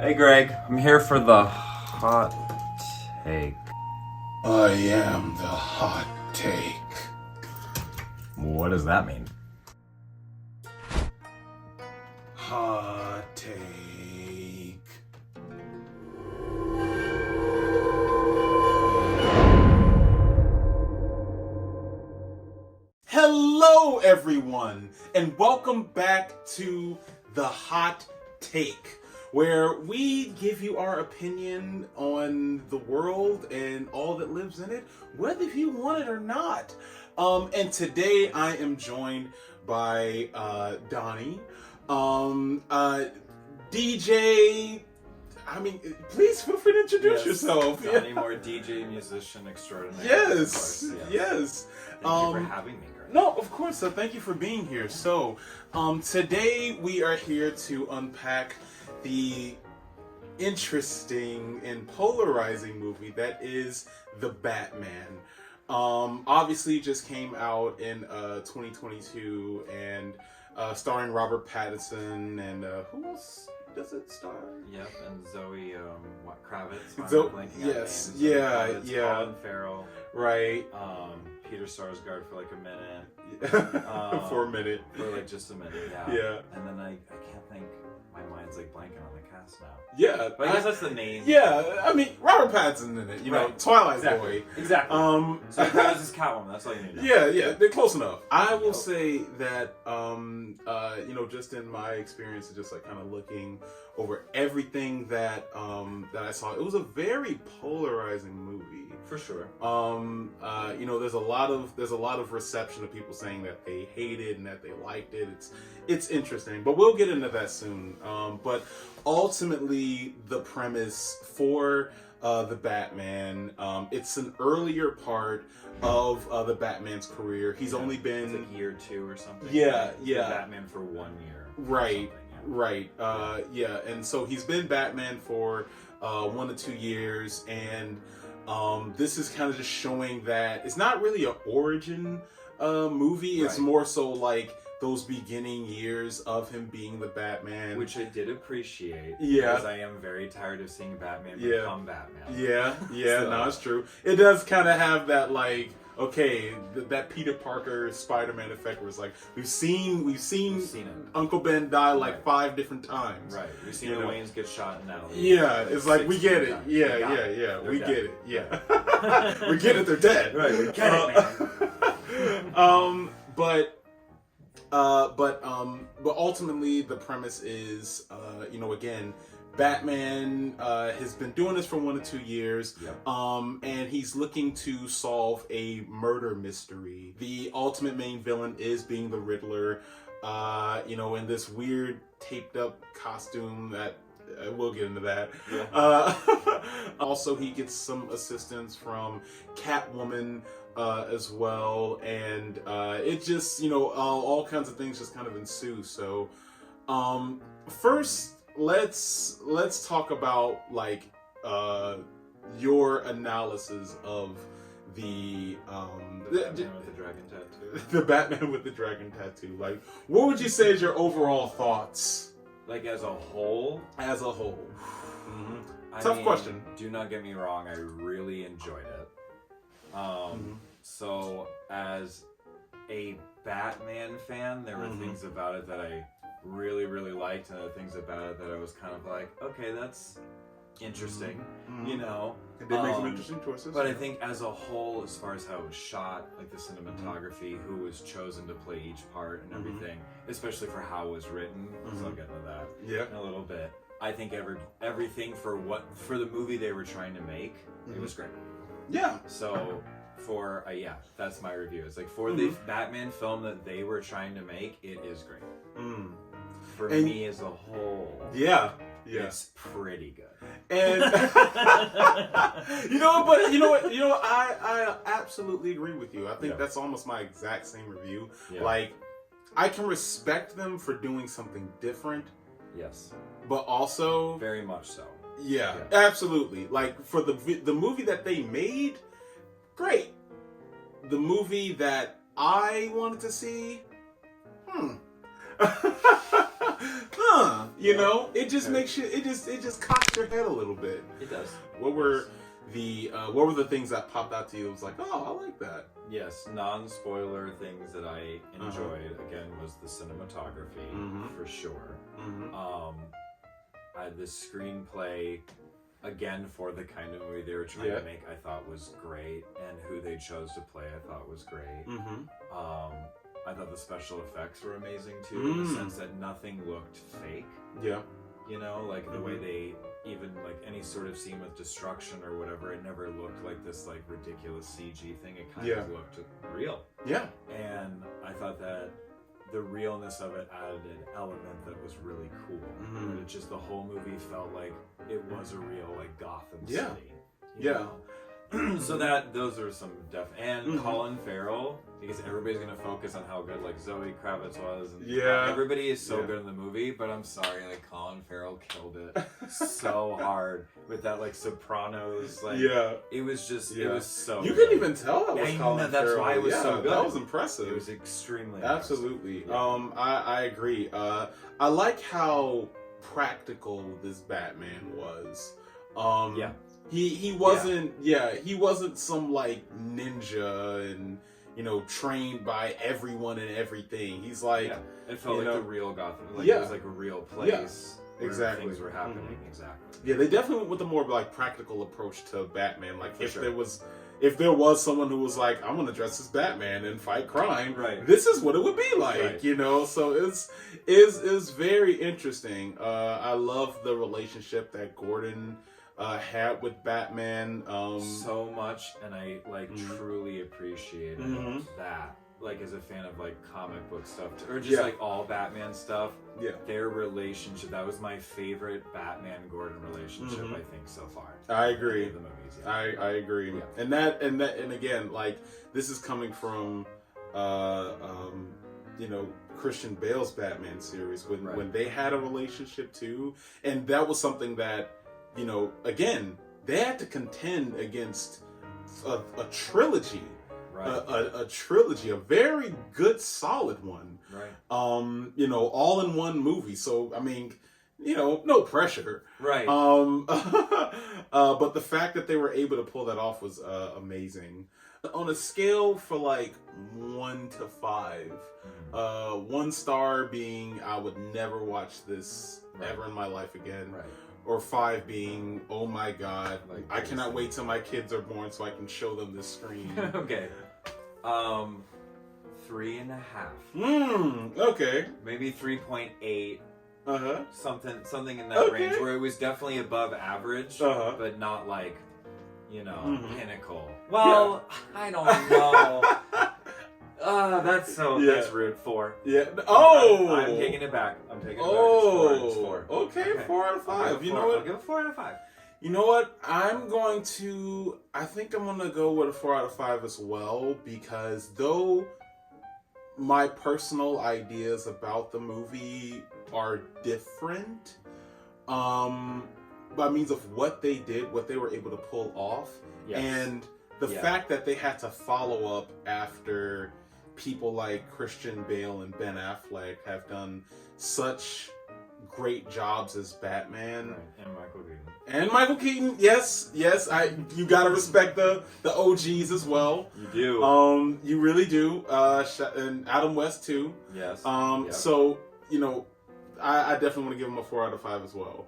Hey Greg, I'm here for the hot take. I am the hot take. What does that mean? Hot take. Hello, everyone, and welcome back to the hot take, where we give you our opinion on the world and all that lives in it, whether you want it or not. And today I am joined by Donnie, DJ. I mean, please feel free to introduce yourself. Donnie Moore, DJ, musician extraordinaire. Yes, yes. Thank you for having me, Greg. No, of course. So thank you for being here. So, today we are here to unpack the interesting and polarizing movie that is The Batman. Obviously just came out in 2022 and starring Robert Pattinson and who else does it star? Yep, and Zoe, Kravitz. Yes, yeah. Colin Farrell. Right. Peter Sarsgaard for like a minute. For a minute. For like just a minute, yeah. Yeah. And then I can't think, my mind's like blanking on the cast now. Yeah. But I guess that's the name. Yeah, I mean, Robert Pattinson in it, you know, Right. Twilight Exactly. Boy. Exactly. So that was his Catwoman, that's all you need to know. Yeah, they're close enough. I will Yep. say that, just in my experience of just like kind of looking over everything that I saw, it was a very polarizing movie. For sure. There's a lot of reception of people saying that they hate it and that they liked it. It's interesting, but we'll get into that soon. But ultimately, the premise for the Batman, it's an earlier part of the Batman's career. He's only been It's like year 2 or something. Yeah, He's yeah. been Batman for 1 year. Right. Something, yeah. Right. And so he's been Batman for 1 to 2 years, and this is kind of just showing that it's not really an origin movie. It's Right. more so like those beginning years of him being the Batman. Which I did appreciate. Yeah. Because I am very tired of seeing Batman Yeah. become Batman. Yeah, So- no, it's true. It does kind of have that like, okay, that Peter Parker Spider-Man effect where it's like we've seen We've seen it. Uncle Ben die like Right. 5 different times. Right. We've seen You the know. Waynes get shot in alley. Yeah, it's like we get it. 16 times. Yeah, We got it. yeah. They're We dead. get it. Yeah. We get it. They're dead. Right, we get it, man. But ultimately the premise is, again, Batman has been doing this for 1 to 2 years, Yep. and he's looking to solve a murder mystery. The ultimate main villain is being the Riddler, in this weird taped up costume that we'll get into that. Yeah. Also, he gets some assistance from Catwoman as well, and it just, all kinds of things just kind of ensue. So, first, let's talk about like your analysis of the Batman with the dragon tattoo. the Batman with the dragon tattoo. Like, what would you say is your overall thoughts Like as a whole. as a whole? I Tough mean, question. Do not get me wrong, I really enjoyed it. So as a Batman fan, there were things about it that I really, really liked, and other things about it that I was kind of like, okay, that's interesting, It did make some interesting choices. But I think as a whole, as far as how it was shot, like the cinematography, who was chosen to play each part and everything, especially for how it was written, because I'll get into that Yeah. in a little bit. I think everything for the movie they were trying to make, it was great. Yeah. So for that's my review. It's like for the Batman film that they were trying to make, it is great. For And- me as a whole, Yeah. it's pretty good. And I absolutely agree with you. I think Yeah. that's almost my exact same review. Yeah. Like, I can respect them for doing something different, Yes, but also, very much so. yeah, Yeah. absolutely. Like, for the movie that they made, great. The movie that I wanted to see, You know, it just makes you, it just cocks your head a little bit. It does. What were the things that popped out to you? It was like, oh, I like that. Yes, non-spoiler things that I enjoyed again was the cinematography for sure. The screenplay again for the kind of movie they were trying to make, I thought was great, and who they chose to play, I thought was great. I thought the special effects were amazing too, in the sense that nothing looked fake. Yeah. You know, like the way they even like any sort of scene with destruction or whatever, it never looked like this like ridiculous CG thing. It kind of looked real. Yeah. And I thought that the realness of it added an element that was really cool. And it just, the whole movie felt like it was a real like Gotham City. You know? So those are some and Colin Farrell, because everybody's gonna focus on how good like Zoe Kravitz was, and everybody is so good in the movie, but I'm sorry, like Colin Farrell killed it so hard with that like Sopranos, like it was just it was so you good. couldn't even tell that was Colin Farrell. That's why it was so good. That was impressive. It was extremely absolutely I agree. I like how practical this Batman was. He wasn't he wasn't some like ninja and trained by everyone and everything. He's like it felt like the real Gotham. Like it was like a real place. Where things were happening. Exactly. Yeah, they definitely went with the more like practical approach to Batman. Like if there was someone who was like, I'm gonna dress as Batman and fight crime, this is what it would be like, So it's very interesting. I love the relationship that Gordon had with Batman so much, and I like truly appreciated that. Like as a fan of like comic book stuff, or just like all Batman stuff, their relationship, that was my favorite Batman Gordon relationship I think so far. I agree. The movies, I agree. And again, like this is coming from Christian Bale's Batman series when they had a relationship too, and that was something that again, they had to contend against a trilogy. A trilogy, a very good, solid one. All in one movie. So, I mean, no pressure. But the fact that they were able to pull that off was amazing. On a scale for like 1 to 5, 1 star being I would never watch this ever in my life again. Or 5 being, oh my god, like, I cannot wait till my kids are born so I can show them this screen. Okay. 3.5. Okay. Maybe 3.8. Something in that range where it was definitely above average, but not like, pinnacle. Well, I don't know. That's rude. 4. Yeah. I'm taking it back. It's 4. Okay, 4 out of 5. You know what? I'll give it 4 out of 5. You know what? I think I'm going to go with a 4 out of 5 as well, because though my personal ideas about the movie are different, by means of what they did, what they were able to pull off, and the fact that they had to follow up after people like Christian Bale and Ben Affleck have done such great jobs as Batman. And Michael Keaton, yes, you gotta respect the OGs as well. You do. You really do. And Adam West too. Yes. So, I definitely want to give him a 4 out of 5 as well.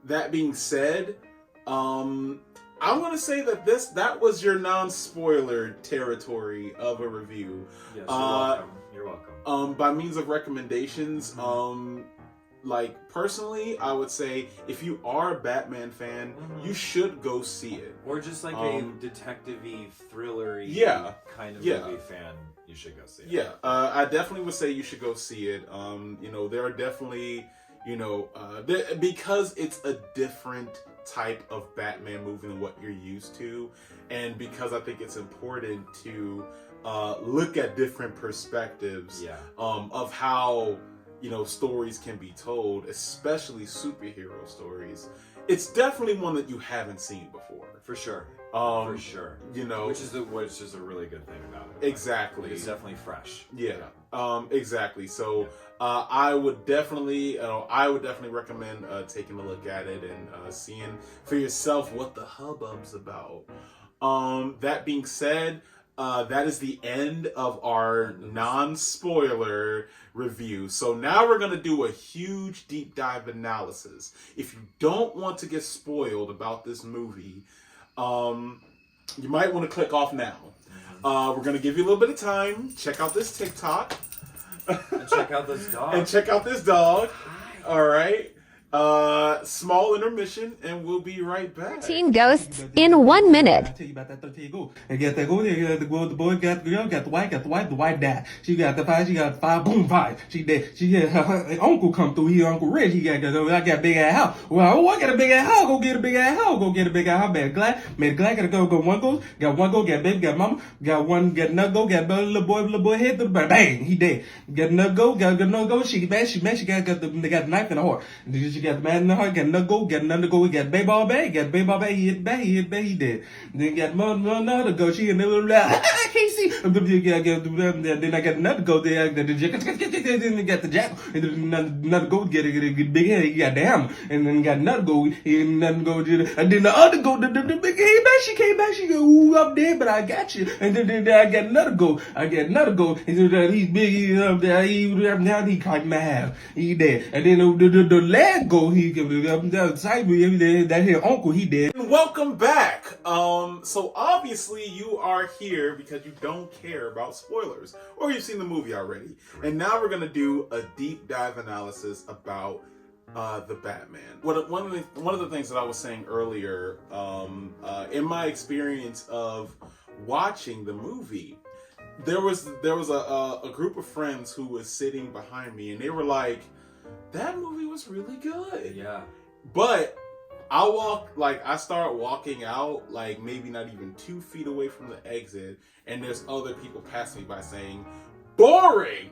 That being said, I'm going to say that was your non-spoiler territory of a review. Yes, you're welcome. By means of recommendations, like personally, I would say if you are a Batman fan, you should go see it. Or just like a detective-y, thriller-y kind of movie fan, you should go see it. Yeah, I definitely would say you should go see it. There are definitely, because it's a different type of Batman movie than what you're used to, and because I think it's important to look at different perspectives of how stories can be told, especially superhero stories, it's definitely one that you haven't seen before. For sure. For sure. Which is a really good thing about it. Exactly. It's definitely fresh. Yeah. Exactly. So I would definitely recommend taking a look at it and seeing for yourself what the hubbub's about. That being said, that is the end of our non-spoiler review. So now we're going to do a huge deep dive analysis. If you don't want to get spoiled about this movie, you might want to click off now. We're going to give you a little bit of time. Check out this TikTok. And check out this dog. All right. Small intermission, and we'll be right back. 13 ghosts in 1 minute. I tell you about that 13 go. They got that go there, the boy got the girl, got the white died. She got the five, boom, five. She dead. She had her uncle come through here, Uncle Rich. I got a big ass house. Well, I got a big ass house. Go get a big ass house. Made glad, gotta go one go, got baby, got mama, got one, got another go, got little boy head through the bang, he dead. Got another go, got another go. She got the knife in the heart. She got the man in the heart, got another go, he got baby ball bag, he hit back, he dead. Then got another go, she and little I can't see. Then I got another go there, then got the jack, and then another go get a big head, he got the hammer, and then got another go, and then the other go, the big head back, she came back, she go, ooh, I'm dead, but I got you. And then I got another go, and then he's big, now he caught my half, he dead. And then the last go, he that here uncle, he dead. Welcome back. So obviously you are here because you don't care about spoilers, or you've seen the movie already. And now we're gonna do a deep dive analysis about the Batman. One of the things that I was saying earlier, in my experience of watching the movie, there was a group of friends who was sitting behind me, and they were like, that movie was really good. Yeah. But I start walking out, like maybe not even 2 feet away from the exit, and there's other people passing me by saying, boring!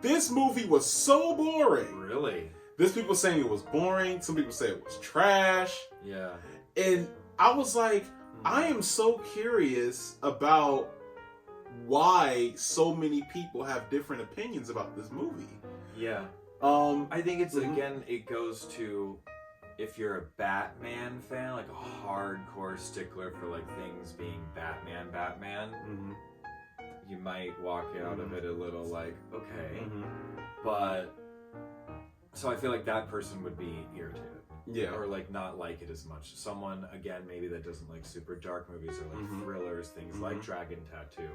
This movie was so boring. Really? There's people saying it was boring, some people say it was trash. Yeah. And I was like, I am so curious about why so many people have different opinions about this movie. Yeah. I think it's, again, it goes to, if you're a Batman fan, like a hardcore stickler for like things being Batman, you might walk out of it a little like, okay. But, so I feel like that person would be irritated. Yeah. Or like not like it as much. Someone, again, maybe that doesn't like super dark movies or like thrillers, things like Dragon Tattoo,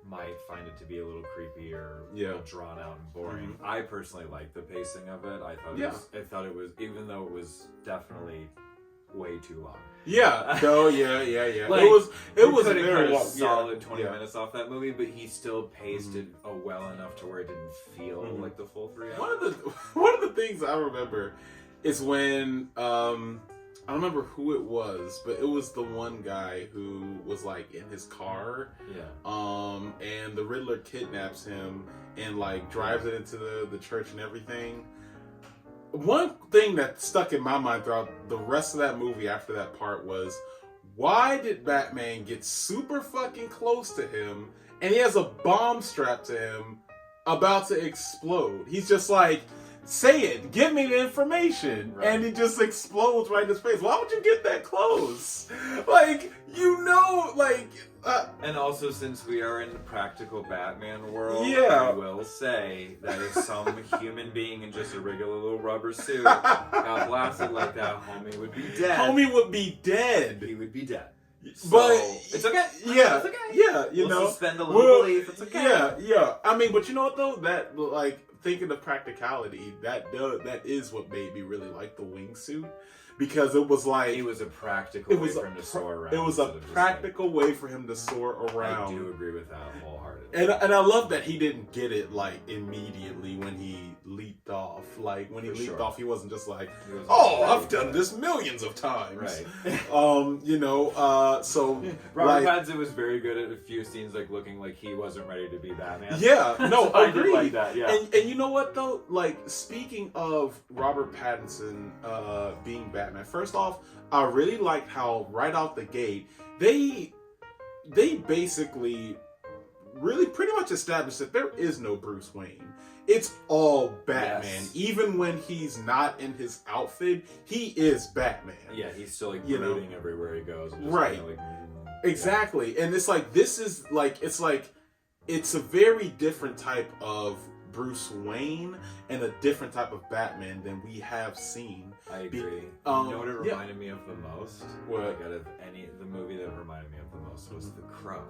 might find it to be a little creepy or a little drawn out and boring. I personally like the pacing of it. I thought it was, even though it was definitely way too long. Yeah. No, yeah. Like, it was very long. Solid 20 minutes off that movie, but he still paced it well enough to where it didn't feel like the full 3 hours. One of the things I remember is when I don't remember who it was, but it was the one guy who was like in his car, and the Riddler kidnaps him and like drives it into the church and everything. One thing that stuck in my mind throughout the rest of that movie after that part was, why did Batman get super fucking close to him and he has a bomb strapped to him about to explode? He's just like, say it, give me the information. Right. And it just explodes right in his face. Why would you get that close? Like, and also, since we are in the practical Batman world, I will say that if some human being in just a regular little rubber suit got blasted like that, homie would be dead. Homie would be dead. He would be dead. So, but it's okay. Yeah, it's okay. Yeah, we'll suspend a little belief. It's okay. Yeah. I mean, but you know what though? That like thinking of practicality, that is what made me really like the wingsuit. Because it was like... It was a practical way for him to soar around. It was a practical way for him to soar around. I do agree with that wholeheartedly. And I love that he didn't get it, like, immediately when he leaped off. Like, when he leaped off, he wasn't just like, I've done this millions of times. Right. So... Robert Pattinson was very good at a few scenes, like, looking like he wasn't ready to be Batman. Yeah, no, so agreed. I did like that, yeah. And you know what though? Like, speaking of Robert Pattinson being Batman, first off, I really liked how right out the gate they basically really pretty much established that there is no Bruce Wayne. It's all Batman. Yes. Even when he's not in his outfit, he is Batman. Yeah, he's still like brooding everywhere he goes. And just Right. Kind of like, Exactly. And it's like, this is like, it's a very different type of Bruce Wayne and a different type of Batman than we have seen. I agree. You Um, know what it reminded me of the most? What? Like out of the movie that reminded me of the most was The Crow.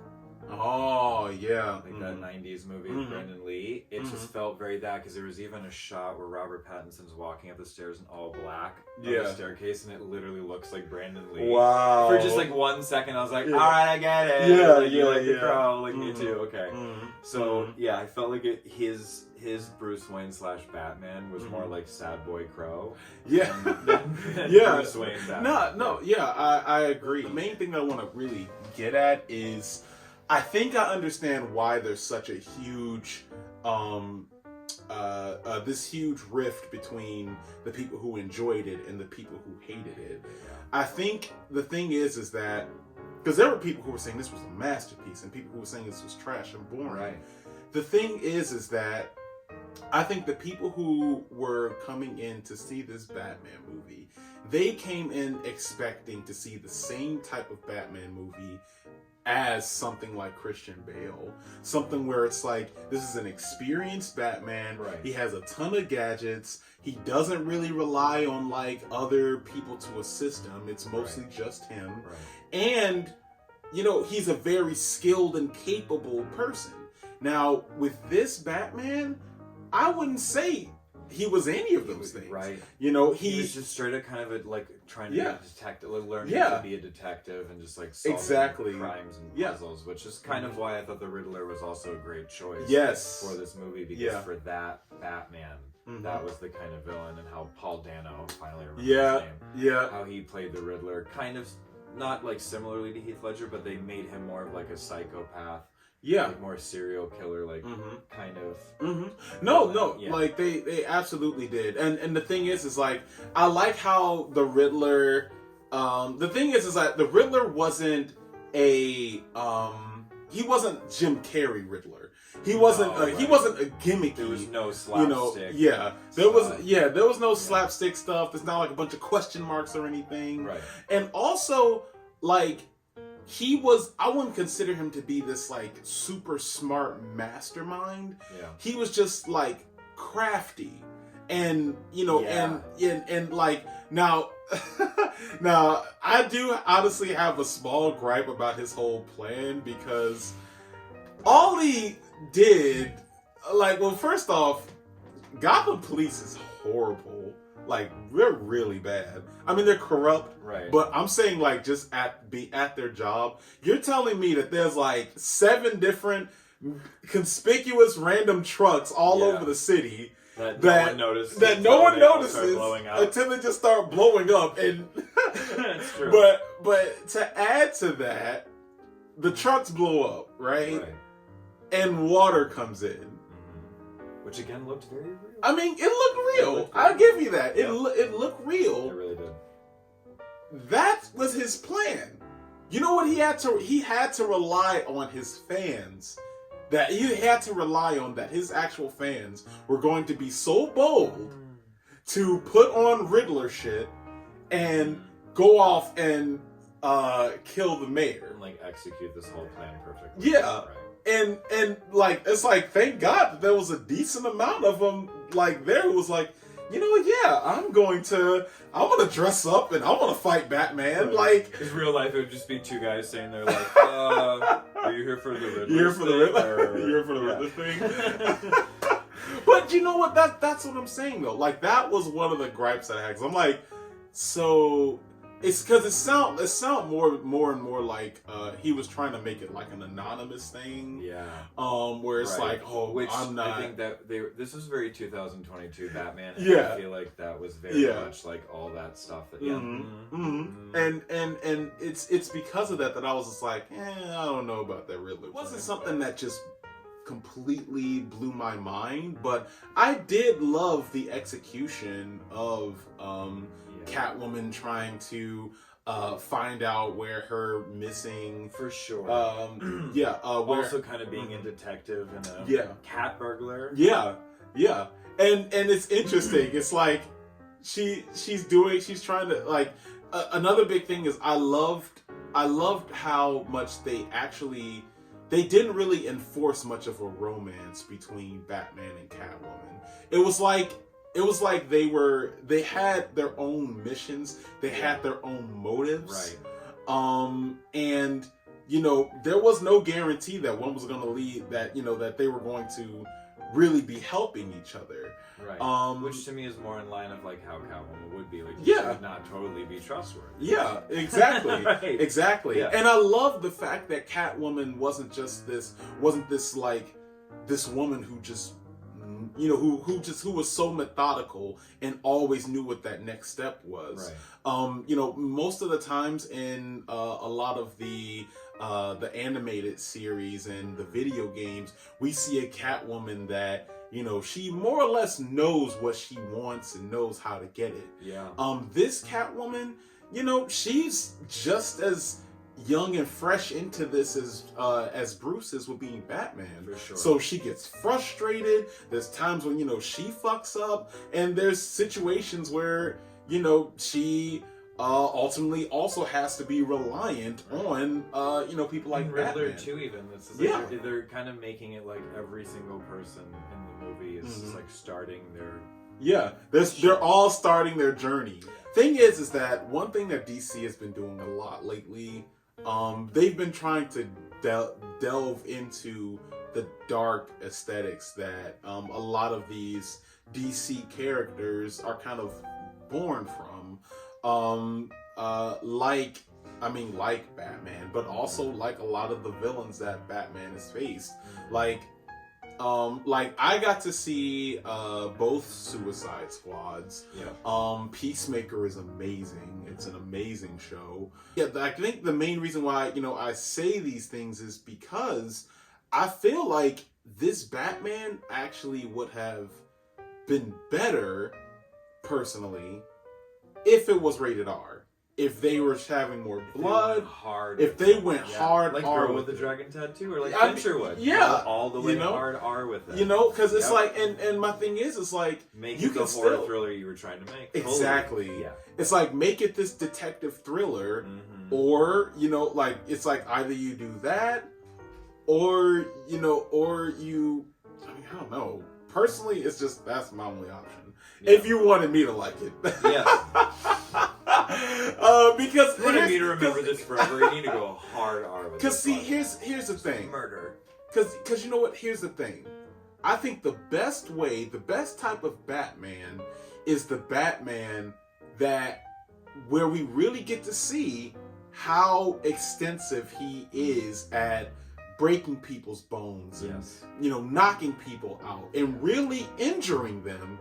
Oh, yeah. Like that 90s movie with Brendan Lee. It just felt very that, because there was even a shot where Robert Pattinson's walking up the stairs in all black on the staircase, and it literally looks like Brandon Lee. Wow. For just like 1 second, I was like, alright, I get it. Yeah, like, you like yeah. The Crow, like me too, okay. So, yeah, I felt like his Bruce Wayne / Batman was more like Sad Boy Crow. Yeah. Than Yeah. Bruce Wayne Batman. No, yeah, I agree. Main thing I want to really get at is, I think I understand why there's such a huge, this huge rift between the people who enjoyed it and the people who hated it. I think the thing is that, because there were people who were saying this was a masterpiece and people who were saying this was trash and boring. Right. The thing is that I think the people who were coming in to see this Batman movie, they came in expecting to see the same type of Batman movie as something like Christian Bale. Something where it's like, this is an experienced Batman. Right. He has a ton of gadgets. He doesn't really rely on like other people to assist him. It's mostly just him. Right. And, you know, he's a very skilled and capable person. Now, with this Batman, I wouldn't say he was any of those things. Right. You know, he was just straight up kind of like trying to be a detective, learning to be a detective and just like solving crimes and puzzles, which is kind of why I thought the Riddler was also a great choice for this movie, because for that Batman, that was the kind of villain, and how Paul Dano, finally remember his name, how he played the Riddler, kind of not like similarly to Heath Ledger, but they made him more of like a psychopath. Like more serial killer, like kind of. No, like they absolutely did. And the thing is like, I like how the Riddler. The thing is that the Riddler wasn't he wasn't Jim Carrey Riddler. He wasn't he wasn't a gimmicky. There was no slapstick. There was no slapstick stuff. There's not like a bunch of question marks or anything. Right. And also like, I wouldn't consider him to be this like super smart mastermind. He was just like crafty, and you know, and like now now I do honestly have a small gripe about his whole plan, because all he did, like, well, first off, Gotham Police is horrible. Like, they're really bad. I mean, they're corrupt, but I'm saying, like, just be at their job. You're telling me that there's, like, 7 different conspicuous random trucks all over the city that no one notices. That no one notices until they just start blowing up. And that's true. But to add to that, the trucks blow up, right? And water comes in. Which again looked very real. I mean, it looked real. I'll give you that. It looked real. It really did. That was his plan. You know what he had to? He had to rely on his fans. That he had to rely on that his actual fans were going to be so bold to put on Riddler shit and go off and kill the mayor. And like execute this whole plan perfectly. Yeah. And like, it's like, thank God that there was a decent amount of them like there who was like, you know, I'm gonna dress up and I want to fight Batman. Like, in real life, it would just be 2 guys saying they're like, are you here for the Riddler? You're for the Riddler. You're for the Riddler thing. But you know what? That's what I'm saying though. Like, that was one of the gripes I had. 'Cause I'm like, so it's because it sound more and more like he was trying to make it like an anonymous thing. Where it's like, which I'm not. I think that this was very 2022 Batman. And I feel like that was very much like all that stuff that. And it's because of that I was just like, I don't know about that Riddler. It wasn't something that just completely blew my mind, but I did love the execution of Catwoman trying to find out where her missing for sure. Also kind of being a detective and a cat burglar. Yeah, and it's interesting. It's like she's trying to like another big thing is I loved how much they didn't really enforce much of a romance between Batman and Catwoman. It was like they had their own missions, they had their own motives. Right. And there was no guarantee that one was going to lead, that that they were going to really be helping each other. Right. Which to me is more in line of like how Catwoman would be. Like, she would not totally be trustworthy. Yeah, exactly. Right. Exactly. Yeah. And I love the fact that Catwoman wasn't this like this woman who just who was so methodical and always knew what that next step was. Right. Most of the times in a lot of the animated series and the video games, we see a Catwoman that she more or less knows what she wants and knows how to get it. Yeah. This Catwoman, she's just as young and fresh into this as Bruce is with being Batman. For sure. So she gets frustrated. There's times when she fucks up, and there's situations where she ultimately also has to be reliant on people like Riddler Batman. too. Even they're kind of making it like every single person in the movie is just like starting their they're all starting their journey. Thing is that one thing that DC has been doing a lot lately, they've been trying to delve into the dark aesthetics that a lot of these DC characters are kind of born from. Like Batman, but also like a lot of the villains that Batman has faced. Like I got to see both Suicide Squads. Yeah. Peacemaker is amazing. It's an amazing show. Yeah, I think the main reason why I say these things is because I feel like this Batman actually would have been better, personally, if it was rated R. If they were having more blood, if they went hard, like R Girl with the Dragon Tattoo, or like I mean, Fincher would, all the way hard R with it, because it's like, and my thing is, it's like make you it can the horror still thriller you were trying to make. Exactly. Totally. Yeah. It's like make it this detective thriller, or like it's like either you do that, or or you. I mean, I don't know. Personally, it's just that's my only option. Yeah. If you wanted me to like it, because you wanted me to remember this forever, you need to go hard R with it. Because see, here's the thing. Murder. Because you know what? Here's the thing. I think the best type of Batman is the Batman where we really get to see how extensive he is at breaking people's bones and knocking people out and really injuring them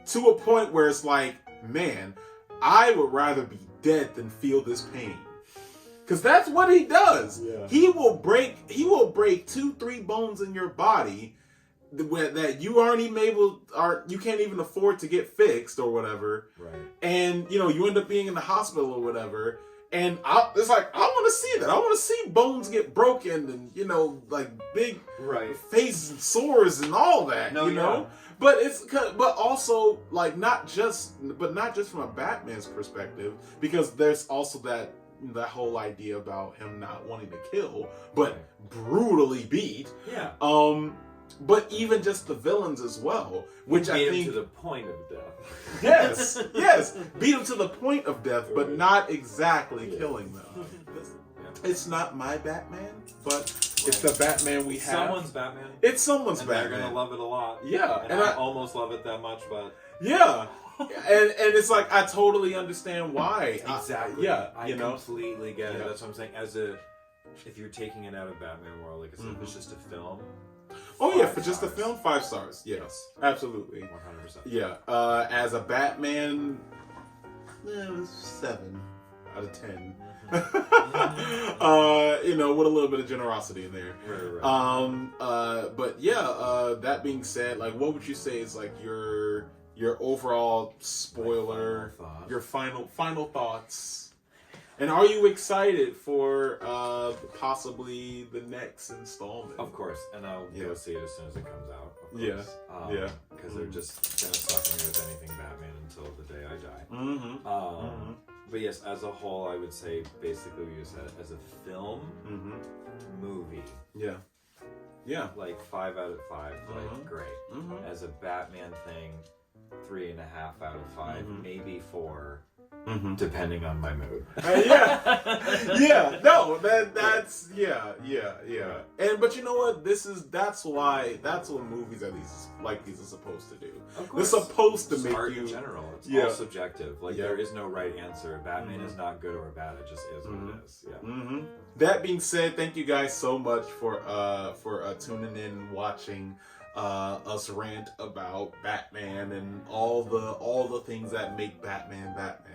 to a point where it's like, man, I would rather be dead than feel this pain. Because that's what he does. Yeah. He will break 2-3 bones in your body that you aren't even you can't even afford to get fixed or whatever. Right. And you end up being in the hospital or whatever. And it's like, I want to see that. I want to see bones get broken and like big faces and sores and all that. Know. But also like not just from a Batman's perspective, because there's also that whole idea about him not wanting to kill, but brutally beat. Yeah. But even just the villains as well, which I think to the point of death. yes, beat him to the point of death, but not exactly killing them. It's not my Batman, but it's the Batman we have. Someone's Batman. It's someone's Batman. They're gonna love it a lot. Yeah, and I almost love it that much, but yeah. and it's like I totally understand why. Exactly. I completely get it. That's what I'm saying. If you're taking it out of Batman world, like it's just a film. Oh yeah, for just a film, 5 stars. Yes, absolutely. 100%. Yeah. As a Batman, 7. out of 10. Mm-hmm. You know, with a little bit of generosity in there. Right. But yeah, that being said, like, what would you say is like your overall spoiler, your final thoughts? And are you excited for possibly the next installment? Of course, and I'll go see it as soon as it comes out. Of Yeah, course. Because they're just gonna suck me with anything Batman until the day I die. Mm-hmm. But yes, as a whole, I would say basically we use that as a film movie. Yeah. Like 5 out of 5. Like great. As a Batman thing, 3.5 out of 5, maybe 4. Depending on my mood. No, that's And but you know what? That's what movies like these are supposed to do. They're supposed to make you. In general, it's all subjective. Like there is no right answer. Batman is not good or bad. It just is what it is. Yeah. That being said, thank you guys so much for tuning in, watching us rant about Batman and all the things that make Batman Batman.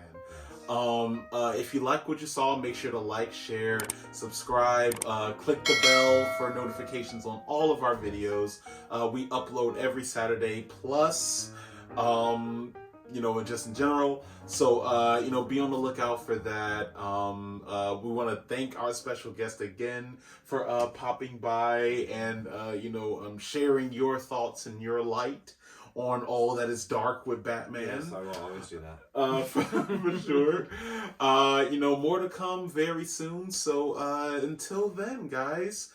If you like what you saw, make sure to like, share, subscribe, click the bell for notifications on all of our videos. We upload every Saturday, plus, and just in general. So, be on the lookout for that. We want to thank our special guest again for popping by and, sharing your thoughts and your light on all that is dark with Batman. Yes, I will always do that. For sure. More to come very soon. So until then, guys,